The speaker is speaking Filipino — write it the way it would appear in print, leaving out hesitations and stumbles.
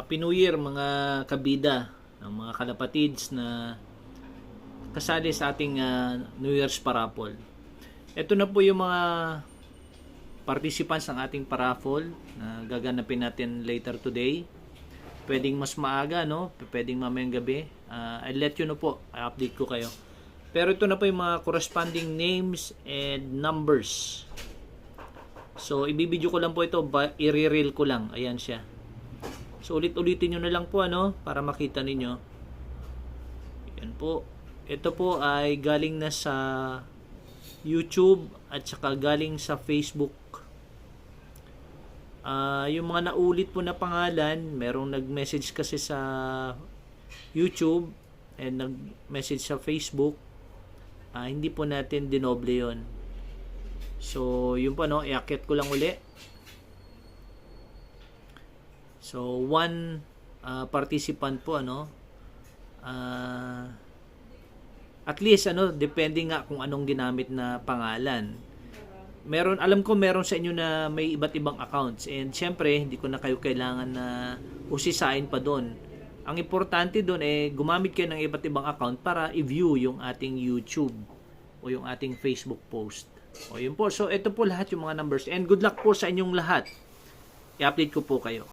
Happy New Year mga kabida, ng mga kalapatids na kasali sa ating New Year's Parapol. Ito na po yung mga participants ng ating paraffol na gaganapin natin later today. Pwedeng mas maaga, no? Pwedeng mamayang gabi. I'll let you know po. I-update ko kayo. Pero ito na po yung mga corresponding names and numbers. So, ibibideo ko lang po ito. I-reel ko lang. Ayan siya. So, ulit-ulitin nyo na lang po, ano? Para makita ninyo. Ayan po. Ito po ay galing na sa YouTube at saka galing sa Facebook. Yung mga naulit po na pangalan, merong nag-message kasi sa YouTube and nag-message sa Facebook. Hindi po natin dinoble yon. So, yun po, no? Iakyat ko lang uli. So, one participant po, ano? At least, ano, depende nga kung anong ginamit na pangalan. Alam ko meron sa inyo na may iba't ibang accounts, and syempre hindi ko na kayo kailangan na usisain pa doon. Ang importante doon gumamit kayo ng iba't ibang account para i-view yung ating YouTube o yung ating Facebook post. O yun po. So ito po lahat yung mga numbers, and good luck po sa inyong lahat. I-update ko po kayo.